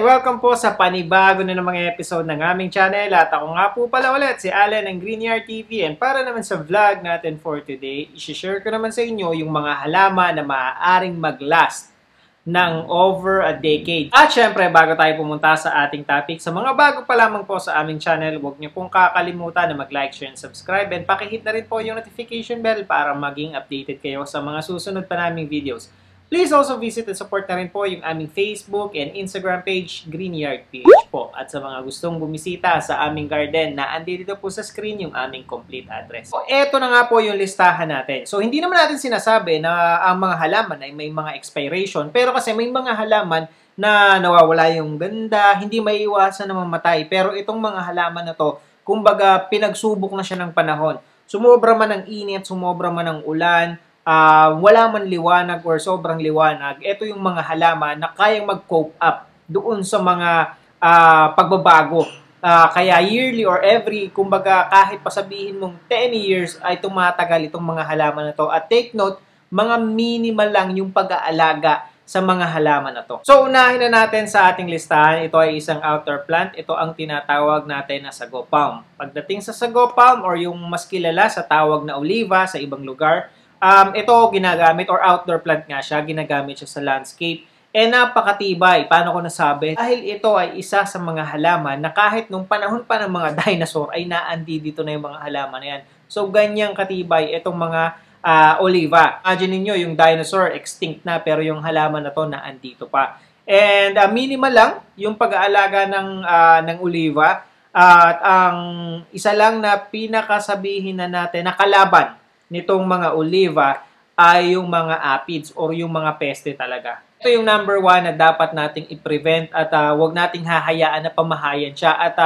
Welcome po sa panibago na mga episode ng aming channel. At ako nga po pala ulit, si Allen ng Greenyard TV. And para naman sa vlog natin for today, isi-share ko naman sa inyo yung mga halaman na maaaring mag-last ng over a decade. At syempre, bago tayo pumunta sa ating topic, sa mga bago pa lamang po sa aming channel, huwag niyo pong kakalimutan na mag-like, share, and subscribe. And pakihit na rin po yung notification bell para maging updated kayo sa mga susunod pa naming videos. Please also visit and support na rin po yung aming Facebook and Instagram page, Greenyard PH po. At sa mga gustong bumisita sa aming garden na andito po sa screen yung aming complete address. So, eto na nga po yung listahan natin. So, hindi naman natin sinasabi na ang mga halaman ay may mga expiration. Pero kasi may mga halaman na nawawala yung ganda, hindi maiiwasan na mamatay. Pero itong mga halaman na to, kumbaga pinagsubok na siya ng panahon. Sumobra man ng init, sumobra man ng ulan, wala man liwanag or sobrang liwanag, ito yung mga halaman na kayang mag-cope up doon sa mga pagbabago. Kaya yearly or every, kumbaga kahit pasabihin mong 10 years ay tumatagal itong mga halaman na to. At take note, mga minimal lang yung pag-aalaga sa mga halaman na to. So, unahin na natin sa ating listahan. Ito ay isang outdoor plant. Ito ang tinatawag natin na sago palm. Pagdating sa sago palm or yung mas kilala sa tawag na oliva sa ibang lugar, ito ginagamit or outdoor plant nga siya, ginagamit siya sa landscape. Napakatibay. Paano ko nasabi? Dahil ito ay isa sa mga halaman na kahit nung panahon pa ng mga dinosaur ay naandi dito na yung mga halaman na yan. So, ganyang katibay itong mga oliva. Imagine niyo yung dinosaur extinct na pero yung halaman na to naandito pa. And minimal lang yung pag-aalaga ng oliva. At ang isa lang na pinakasabihin na natin na kalaban nitong mga oliva ay yung mga aphids or yung mga peste talaga. Ito yung number one na dapat nating i-prevent at wag nating hahayaan na pamahayan siya at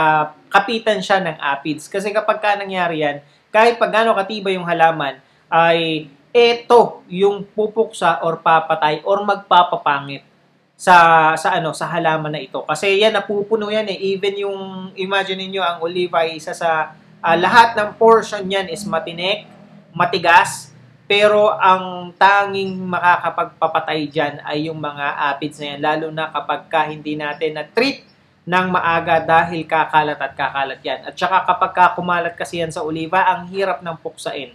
kapitan siya ng aphids. Kasi kapag nangyari yan, kahit pagano katibay yung halaman, ay ito yung pupuksa or papatay or magpapapangit sa halaman na ito. Kasi yan napupuno yan eh. Even yung imagine niyo ang oliva ay isa sa lahat ng portion niyan is matinik, matigas, pero ang tanging makakapagpapatay dyan ay yung mga aphids na yan, lalo na kapag hindi natin na-treat ng maaga dahil kakalat at kakalat yan. At saka kapag kumalat kasi yan sa oliva, ang hirap ng puksain.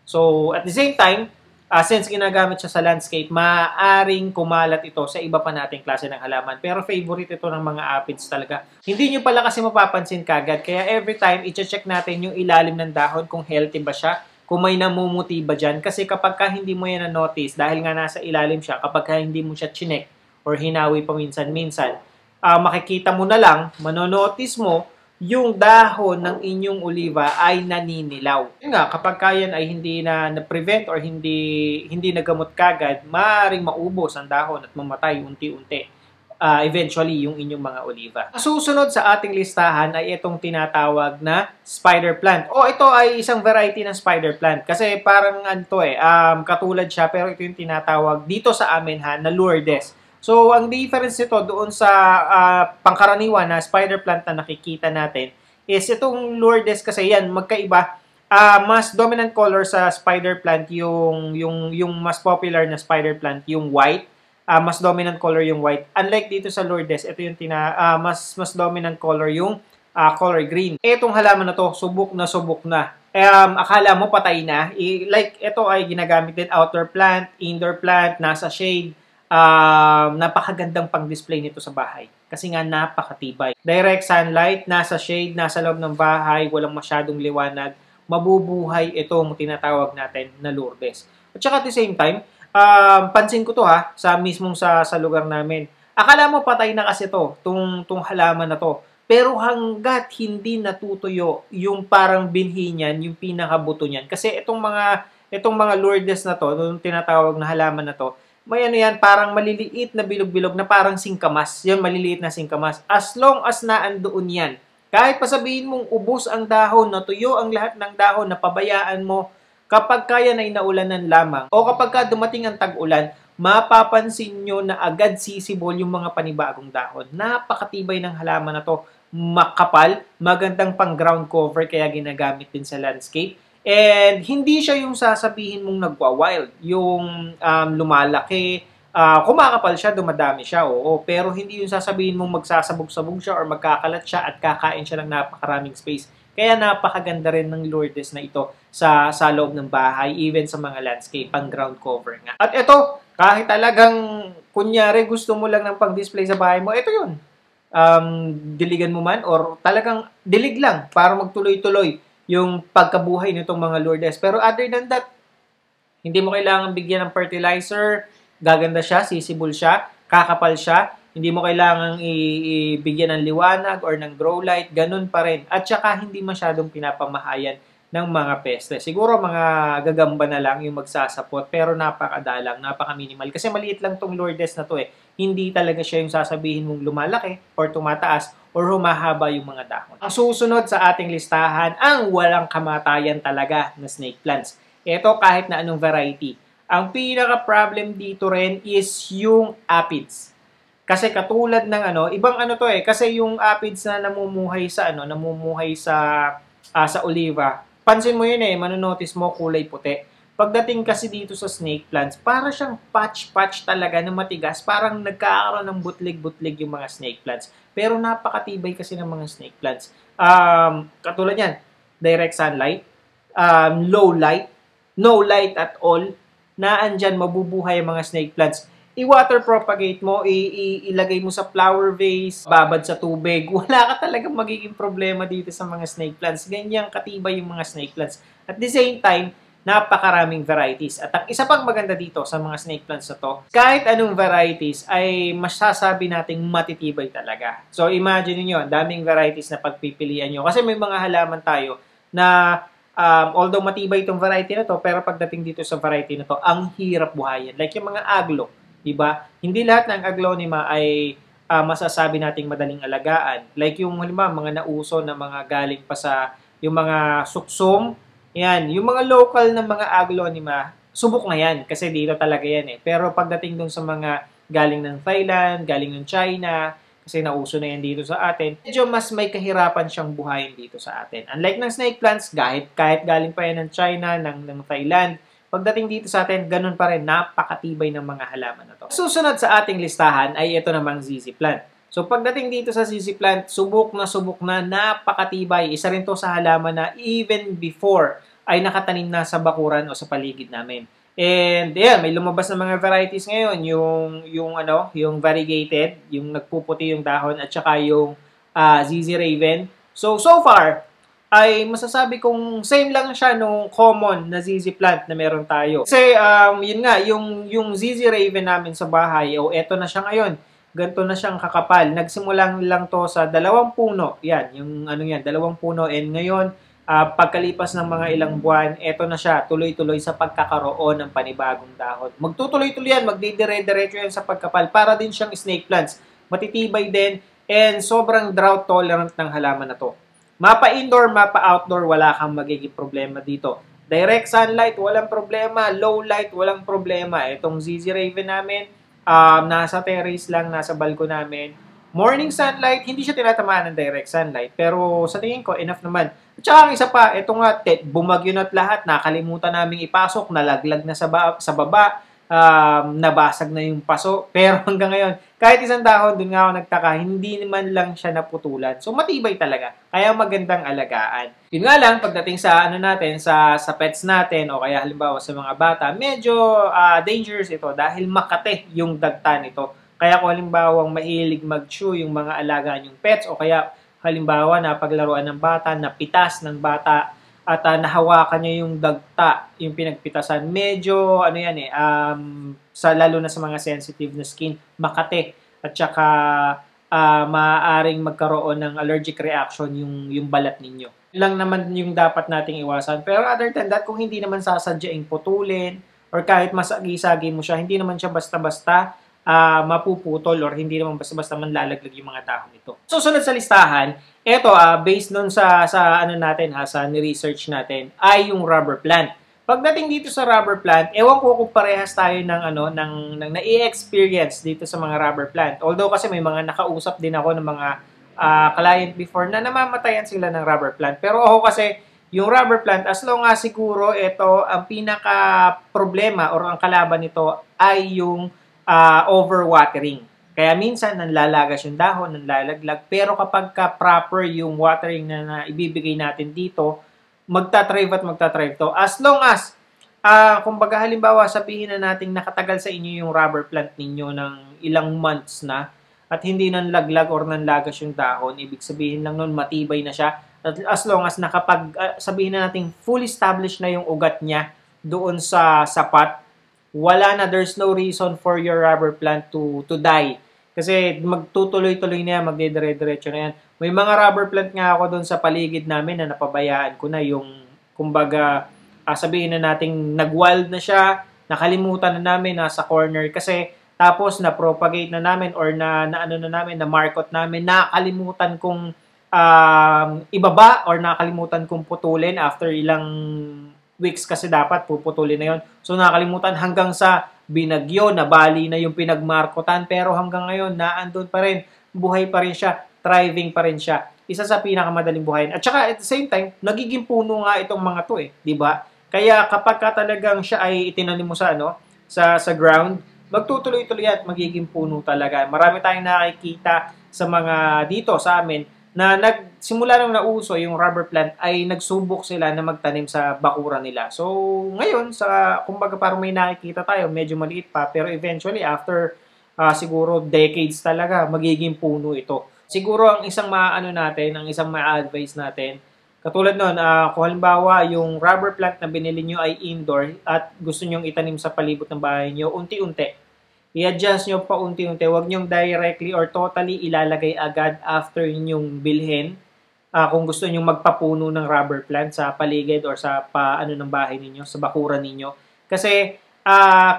So, at the same time, since ginagamit siya sa landscape, maaring kumalat ito sa iba pa nating klase ng halaman. Pero favorite ito ng mga aphids talaga. Hindi nyo pala kasi mapapansin kagad, kaya every time, i-check natin yung ilalim ng dahon kung healthy ba siya, kung may namumuti ba dyan. Kasi kapag hindi mo yan na-notice, dahil nga nasa ilalim siya, kapag hindi mo siya chinek or hinawi paminsan-minsan, makikita mo na lang, manonotice mo, yung dahon ng inyong oliva ay naninilaw. Yun nga, kapag yan ay hindi na-prevent or hindi nagamot kagad, maaaring maubos ang dahon at mamatay unti-unti. Eventually yung inyong mga oliva. Susunod sa ating listahan ay itong tinatawag na spider plant. Ito ay isang variety ng spider plant. Kasi parang katulad siya pero ito yung tinatawag dito sa amin na Lourdes. So, ang difference nito doon sa pangkaraniwan na spider plant na nakikita natin is itong Lourdes kasi yan, magkaiba. Mas dominant color sa spider plant yung mas popular na spider plant, yung white. Mas dominant color yung white. Unlike dito sa Lourdes, ito yung mas dominant color yung color green. Itong halaman na to, subok na. Akala mo patay na. Like, ito ay ginagamit din outdoor plant, indoor plant, nasa shade. Napakagandang pang-display nito sa bahay. Kasi nga napakatibay. Direct sunlight, nasa shade, nasa loob ng bahay, walang masyadong liwanag. Mabubuhay itong tinatawag natin na Lourdes. At saka at the same time, pansin ko to sa mismong sa lugar namin. Akala mo patay na kasi tong halaman na to. Pero hanggat hindi natutuyo yung parang binhi niyan, yung pinakabuto niyan. Kasi itong mga Lourdes na to, yung tinatawag na halaman na to, may yan, parang maliliit na bilog-bilog na parang singkamas. Yan, maliliit na singkamas. As long as naandoon yan, kahit pa sabihin mong ubos ang dahon, natuyo ang lahat ng dahon, napabayaan mo, kapag kaya na inaulanan lamang o kapag dumating ang tag-ulan, mapapansin nyo na agad sisibol yung mga panibagong dahon. Napakatibay ng halaman na to. Makapal, magandang pang ground cover kaya ginagamit din sa landscape. And hindi siya yung sasabihin mong nagwa-wild. Yung lumalaki, kumakapal siya, dumadami siya, oo. Pero hindi yung sasabihin mong magsasabog-sabog siya or magkakalat siya at kakain siya ng napakaraming space. Kaya napakaganda rin ng Lourdes na ito sa loob ng bahay, even sa mga landscape, pang ground cover nga. At ito, kahit talagang kunyari gusto mo lang ng pang-display sa bahay mo, ito yun. Diligan mo man or talagang dilig lang para magtuloy-tuloy yung pagkabuhay nitong mga Lourdes. Pero other than that, hindi mo kailangan bigyan ng fertilizer, gaganda siya, sisibol siya, kakapal siya, hindi mo kailangang ibigyan ng liwanag or ng grow light, ganun pa rin. At saka hindi masyadong pinapamahayan ng mga peste. Siguro mga gagamba na lang yung magsasapot, pero napakadalang, napaka-minimal. Kasi maliit lang tong Lourdes na to eh. Hindi talaga siya yung sasabihin mong lumalaki or tumataas or humahaba yung mga dahon. Ang susunod sa ating listahan, ang walang kamatayan talaga na snake plants. Ito kahit na anong variety. Ang pinaka-problem dito rin is yung aphids. Kasi katulad ng ibang to eh, kasi yung aphids na namumuhay sa oliva. Pansin mo yun eh, manonotice mo kulay puti. Pagdating kasi dito sa snake plants, para siyang patch-patch talaga na matigas, parang nagkakaroon ng butlig-butlig yung mga snake plants. Pero napakatibay kasi ng mga snake plants. Katulad yan, direct sunlight, low light, no light at all, na andyan mabubuhay ang mga snake plants. I-water propagate mo, ilagay mo sa flower vase, babad sa tubig, wala ka talagang magiging problema dito sa mga snake plants. Ganyan katibay yung mga snake plants. At the same time, napakaraming varieties. At ang isa pang maganda dito sa mga snake plants na to, kahit anong varieties ay masasabi nating matitibay talaga. So imagine niyo, daming varieties na pagpipilian nyo. Kasi may mga halaman tayo na although matibay itong variety na to, pero pagdating dito sa variety na to, ang hirap buhayin. Like yung mga aglo, diba? Hindi lahat ng aglonema ay masasabi nating madaling alagaan. Like yung halimbawa, mga nauso na mga galing pa sa yung mga suksum, yan, yung mga local na mga aglonema, subok na yan kasi dito talaga yan eh. Pero pagdating dun sa mga galing ng Thailand, galing ng China, kasi nauso na yan dito sa atin, medyo mas may kahirapan siyang buhayin dito sa atin. Unlike ng snake plants, kahit galing pa yan ng China, ng Thailand, pagdating dito sa atin, ganun pa rin, napakatibay ng mga halaman na to. Susunod sa ating listahan ay ito namang ZZ plant. So pagdating dito sa ZZ plant, subok na, napakatibay. Isa rin to sa halaman na even before ay nakatanim na sa bakuran o sa paligid namin. And yeah, may lumabas na mga varieties ngayon, yung variegated, yung nagpuputi yung dahon at saka yung ZZ Raven. So far ay masasabi kong same lang siya nung common na ZZ plant na meron tayo. Kasi yun nga, yung ZZ Raven namin sa bahay, eto na siya ngayon. Ganto na siyang kakapal. Nagsimulang lang to sa 2 puno. Yan, yung 2 puno, and ngayon pagkalipas ng mga ilang buwan, eto na siya, tuloy-tuloy sa pagkakaroon ng panibagong dahon. Magtutuloy-tuloy yan, magdidire-diretso yan sa pagkapal. Para din siyang snake plants. Matitibay din, and sobrang drought tolerant ng halaman na to. Mapa-indoor, mapa-outdoor, wala kang magiging problema dito. Direct sunlight, walang problema. Low light, walang problema. Itong ZZ Raven namin, nasa terrace lang, nasa balko namin. Morning sunlight, hindi siya tinatamaan ng direct sunlight. Pero sa tingin ko, enough naman. At saka ang isa pa, ito nga, bumagyo na't lahat, nakalimutan naming ipasok, nalaglag na sa baba, nabasag na yung paso. Pero hanggang ngayon, kahit isang dahon, dun nga ako nagtaka, hindi naman lang siya naputulan. So matibay talaga, kaya magandang alagaan. Yun nga lang, pagdating sa sa pets natin, o kaya halimbawa sa mga bata, medyo dangerous ito dahil makate yung dagta nito. Kaya kung halimbawa mahilig mag-chew yung mga alagaan yung pets, o kaya halimbawa na paglaruan ng bata, napitas ng bata, at nahawakan niya yung dagta, yung pinagpitasan, medyo lalo na sa mga sensitive na skin, makate, at saka maaaring magkaroon ng allergic reaction yung balat ninyo. Lang naman yung dapat nating iwasan. Pero other than that, kung hindi naman sasadyaing putulin, or kahit masagi-sagi mo siya, hindi naman siya basta-basta mapuputol, or hindi naman basta-basta manlalaglag yung mga dahon nito. Susunod sa listahan, ito based nun sa ni-research natin, ay yung rubber plant. Pagdating dito sa rubber plant, ewan ko kung parehas tayo ng na-i-experience dito sa mga rubber plant. Although kasi may mga nakausap din ako ng mga client before na namamatayan sila ng rubber plant. Pero ako kasi, yung rubber plant, as long as siguro ito, ang pinaka-problema or ang kalaban nito ay yung overwatering. Kaya minsan nanlalagas yung dahon, nanlalaglag. Pero kapag ka proper yung watering na ibibigay natin dito, magta-thrive at magta-thrive to. As long as, kumbaga halimbawa sabihin na natin nakatagal sa inyo yung rubber plant ninyo ng ilang months na at hindi nanlaglag or nanlagas yung dahon, ibig sabihin lang nun matibay na siya. At as long as sabihin na natin full established na yung ugat niya doon sa sapat, wala na, there's no reason for your rubber plant to die. Kasi magtutuloy-tuloy na yan, magdidire-diretso na yan. May mga rubber plant nga ako doon sa paligid namin na napabayaan ko na yung, kumbaga, sabihin na nating nag-wild na siya, nakalimutan na namin, nasa corner kasi, tapos na-propagate na namin or na markot namin, nakalimutan kong ibaba or nakalimutan kong putulin after ilang weeks kasi dapat puputulin na yon. So nakalimutan hanggang sa binagyo, nabali na yung pinagmarkotan pero hanggang ngayon naandun pa rin, buhay pa rin siya, thriving pa rin siya. Isa sa pinakamadaling buhayin. At saka at the same time, nagiging puno nga itong mga to di ba? Kaya kapag ka talagang siya ay itinanim mo sa ground, magtutuloy-tuloy at magiging puno talaga. Marami tayong nakikita sa mga dito sa amin na nagsimula nang nauso yung rubber plant ay nagsubok sila na magtanim sa bakuran nila. So, ngayon, kumbaga parang may nakikita tayo, medyo maliit pa, pero eventually, after siguro decades talaga, magiging puno ito. Siguro ang isang ang isang ma-advise natin, katulad nun, kung halimbawa yung rubber plant na binili nyo ay indoor at gusto nyong itanim sa palibot ng bahay nyo, unti-unti. I-adjust nyo pa unti-unti. Huwag nyong directly or totally ilalagay agad after nyong bilhin. Kung gusto nyong magpapuno ng rubber plant sa paligid or sa ng bahay ninyo, sa bakuran ninyo. Kasi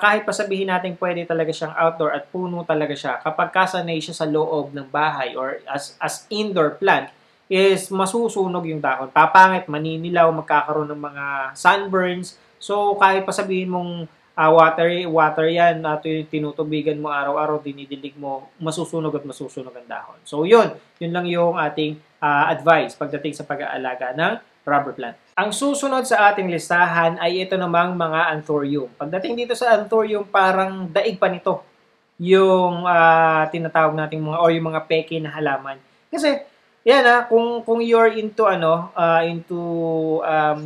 kahit pa sabihin natin pwede talaga siyang outdoor at puno talaga siya, kapag kasanay siya sa loob ng bahay or as indoor plant, is masusunog yung dahon. Papangit, maninilaw, magkakaroon ng mga sunburns. So kahit pa sabihin mong water yan, tinutubigan mo araw-araw, dinidilig mo, masusunog ang dahon. So yun lang yung ating advice pagdating sa pag-aalaga ng rubber plant. Ang susunod sa ating listahan ay ito namang mga anthurium. Pagdating dito sa anthurium, parang daig pa nito yung tinatawag nating yung mga peke na halaman. Kasi yan kung you're into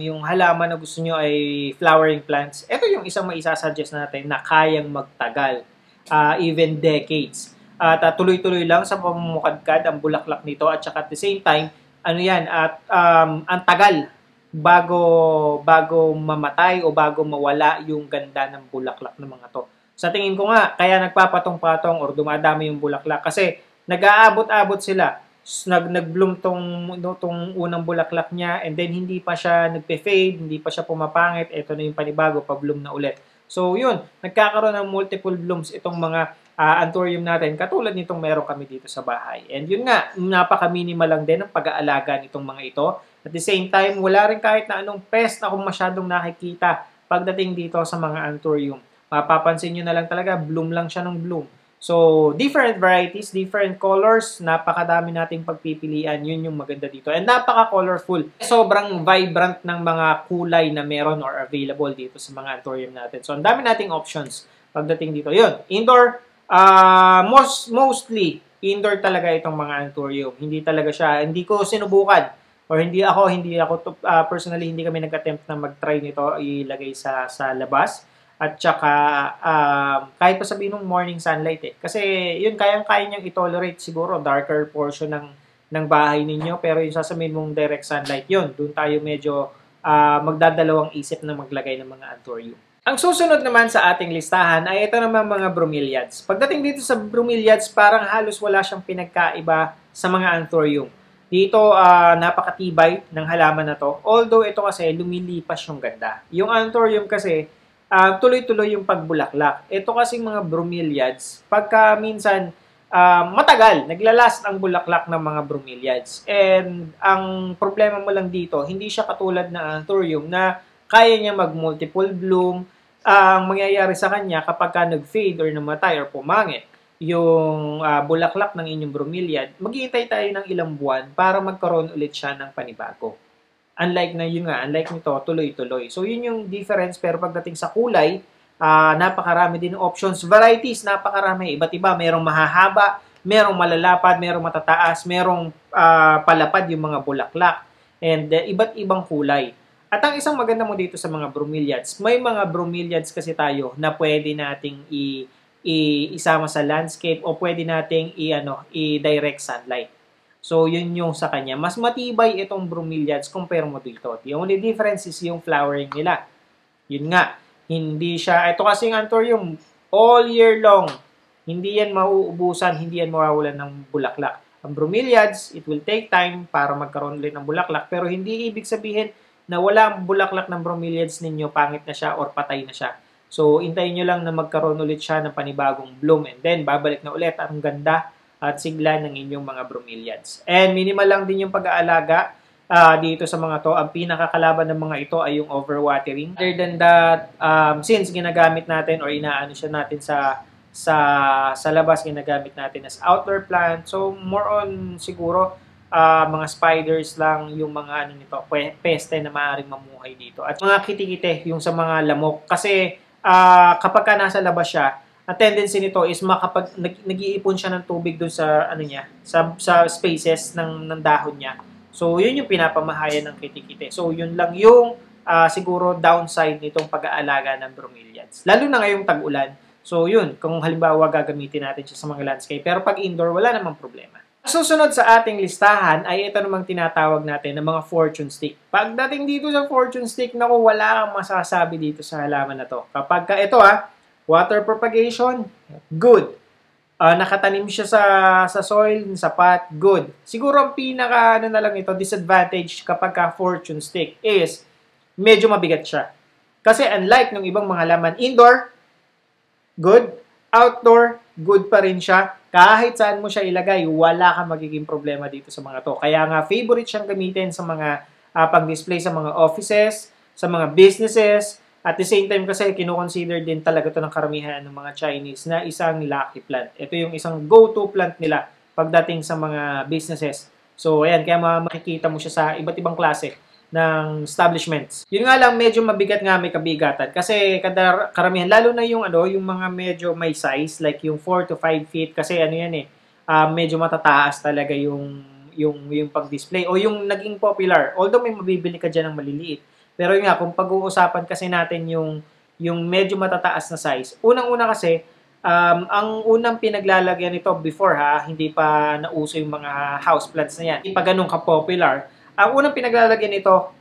yung halaman na gusto nyo ay flowering plants, ito yung isang maisasuggest natin na kayang magtagal, even decades. At tuloy-tuloy lang sa pamumukadkad ang bulaklak nito at saka at the same time, ang tagal bago mamatay o bago mawala yung ganda ng bulaklak ng mga to. Sa tingin ko nga, kaya nagpapatong-patong or dumadami yung bulaklak kasi nag-aabot-abot sila. Nag-bloom tong unang bulaklak niya and then hindi pa siya nagpe-fade, hindi pa siya pumapangit, ito na yung panibago, pa-bloom na ulit. So yun, nagkakaroon ng multiple blooms itong mga anthurium natin, katulad nitong meron kami dito sa bahay. And yun nga, napaka-minimal lang din ang pag-aalaga nitong mga ito. At the same time, wala rin kahit na anong pest na kung masyadong nakikita pagdating dito sa mga anthurium. Mapapansin nyo na lang talaga, bloom lang siya ng bloom. So, different varieties, different colors, napakadami nating pagpipilian, yun yung maganda dito. And napaka-colorful. Sobrang vibrant ng mga kulay na meron or available dito sa mga anthurium natin. So, ang dami nating options pagdating dito. Yun, indoor, mostly, indoor talaga itong mga anthurium. Hindi talaga siya, hindi ko sinubukan. Or hindi ako personally, hindi kami nag-attempt na mag-try nito, ilagay sa labas. At saka, kahit pa sabihin ng morning sunlight Kasi yun, kaya niyang i-tolerate siguro darker portion ng bahay ninyo. Pero yung sasabihin mong direct sunlight, yun, doon tayo medyo magdadalawang isip na maglagay ng mga anthurium. Ang susunod naman sa ating listahan ay ito naman mga bromeliads. Pagdating dito sa bromeliads, parang halos wala siyang pinagkaiba sa mga anthurium. Dito, napakatibay ng halaman na to. Although ito kasi lumilipas yung ganda. Yung anthurium kasi, tuloy-tuloy yung pagbulaklak. Ito kasing mga bromeliads, pagka minsan matagal, naglalast ang bulaklak ng mga bromeliads. And ang problema mo lang dito, hindi siya katulad ng anthurium na kaya niya mag-multiple bloom. Ang mangyayari sa kanya kapag ka nag-fade or namatay or pumangit yung bulaklak ng inyong bromeliad, maghihintay tayo ng ilang buwan para magkaroon ulit siya ng panibago. Unlike nito, tuloy-tuloy. So, yun yung difference. Pero pagdating sa kulay, Napakarami din options, varieties, napakarami, iba't iba. Merong mahahaba, merong malalapad, merong matataas, merong palapad yung mga bulaklak, and iba't ibang kulay. At ang isang maganda mo dito sa mga bromeliads, may mga bromeliads kasi tayo na pwede nating isama sa landscape o pwede nating i-direct sunlight. So, yun yung sa kanya. Mas matibay itong bromeliads compare mo dito. The only difference is yung flowering nila. Yun nga, hindi siya, ito kasing anthurium, all year long. Hindi yan mauubusan, hindi yan mawawalan ng bulaklak. Ang bromeliads, it will take time para magkaroon ulit ng bulaklak, pero hindi ibig sabihin na wala ang bulaklak ng bromeliads ninyo, pangit na siya or patay na siya. So, hintayin nyo lang na magkaroon ulit siya ng panibagong bloom and then babalik na ulit ang ganda at sigla ng inyong mga bromeliads. And minimal lang din yung pag-aalaga dito sa mga to. Ang pinakakalaban ng mga ito ay yung overwatering. Other than that, since ginagamit natin or inaano siya natin sa labas, ginagamit natin as outdoor plant. So, more on siguro mga spiders lang yung mga nito, peste na maaaring mamuhay dito. At mga kitikite, yung sa mga lamok. Kasi kapag ka nasa labas siya, ang tendency nito is makapag nag-iipon siya ng tubig doon sa sa spaces ng dahon niya. So yun yung pinapamahayan ng kitikite. So yun lang yung siguro downside nitong pag-aalaga ng bromeliads. Lalo na ngayong tag-ulan. So yun, kung halimbawa gagamitin natin siya sa mga landscape. Pero pag indoor, wala namang problema. Susunod sa ating listahan ay ito namang tinatawag natin ng mga fortune stick. Pagdating dito sa fortune stick, naku, wala kang masasabi dito sa halaman na to. Kapag ka ito water propagation, good. Nakatanim siya sa soil, sa pot, good. Siguro ang pinaka na lang ito, disadvantage kapag ka fortune stick is medyo mabigat siya. Kasi unlike ng ibang mga halaman, indoor, good. Outdoor, good pa rin siya. Kahit saan mo siya ilagay, wala kang magiging problema dito sa mga to. Kaya nga, favorite siyang gamitin sa mga pang-display sa mga offices, sa mga businesses. At the same time kasi, kinukonsider din talaga to ng karamihan ng mga Chinese na isang lucky plant. Ito yung isang go-to plant nila pagdating sa mga businesses. So, ayan, kaya makikita mo siya sa iba't ibang klase ng establishments. Yun nga lang, medyo mabigat nga, may kabigatan. Kasi karamihan, lalo na yung mga medyo may size, like yung 4 to 5 feet, kasi medyo matataas talaga yung pag-display. O yung naging popular, although may mabibili ka dyan ng maliliit. Pero yun nga, kung pag-uusapan kasi natin yung medyo matataas na size, unang-una kasi, ang unang pinaglalagyan nito before hindi pa nauso yung mga houseplants na yan. Hindi pa ganun ka-popular. Ang unang pinaglalagyan nito,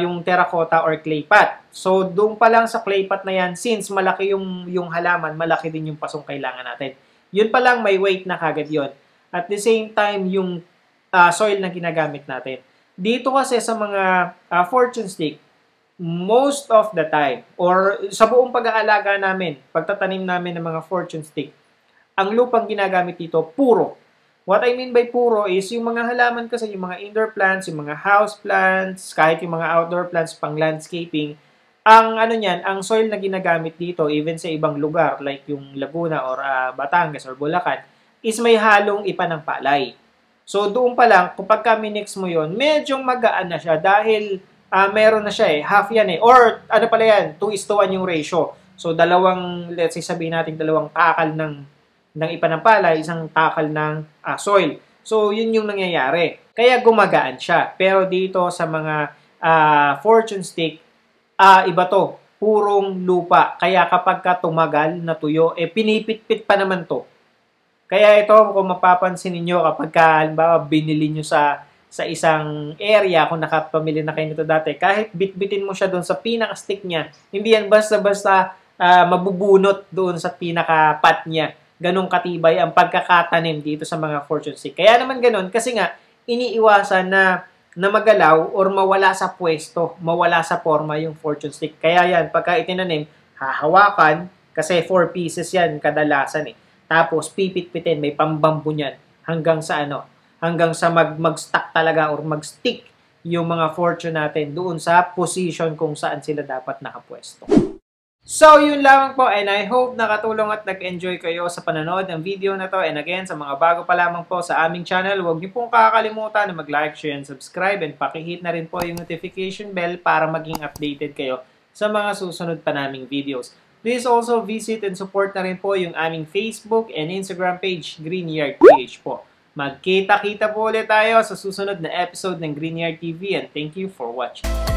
yung terracotta or clay pot. So, doon pa lang sa clay pot na yan, since malaki yung halaman, malaki din yung pasong kailangan natin. Yun pa lang, may weight na kagad yun. At the same time, yung soil na ginagamit natin. Dito kasi sa mga fortune stick, most of the time, or sa buong pag-aalaga namin, pagtatanim namin ng mga fortune stick, ang lupang ginagamit dito, puro. What I mean by puro is yung mga halaman kasi, yung mga indoor plants, yung mga house plants, kahit yung mga outdoor plants pang landscaping, ang soil na ginagamit dito, even sa ibang lugar like yung Laguna or Batangas or Bulacan, is may halong ipa ng palay. So doon pa lang, kapag minix mo yon, medyo magaan na siya dahil meron na siya half yan or pala yan, 2:1 yung ratio. So let's say sabihin natin dalawang takal ng ipa ng palay, isang takal ng soil. So, yun yung nangyayari. Kaya gumagaan siya. Pero dito sa mga fortune stick, iba to. Purong lupa. Kaya kapag ka tumagal na tuyo, pinipit-pit pa naman to. Kaya ito, kung mapapansin niyo kapag halimbawa binili nyo sa isang area, kung nakapamili na kayo nito dati, kahit bitbitin mo siya doon sa pinaka-stick niya, hindi yan basta-basta mabubunot doon sa pinaka-pot niya. Ganong katibay ang pagkakatanim dito sa mga fortune stick. Kaya naman ganon, kasi nga, iniiwasan na magalaw or mawala sa pwesto, mawala sa forma yung fortune stick. Kaya yan, pagka itinanim, hahawakan, kasi 4 pieces yan kadalasan Tapos, pipit-pitin, may pambambo niyan, hanggang sa mag-stack talaga or mag-stick yung mga fortune natin doon sa position kung saan sila dapat nakapwesto. So, yun lamang po, and I hope nakatulong at nag-enjoy kayo sa panonood ng video na to. And again, sa mga bago pa lamang po sa aming channel, huwag niyo pong kakalimutan na mag-like, share, and subscribe, and pakihit na rin po yung notification bell para maging updated kayo sa mga susunod pa naming videos. Please also visit and support na rin po yung aming Facebook and Instagram page, Greenyard PH po. Magkita-kita po ulit tayo sa susunod na episode ng Greenyard TV and thank you for watching.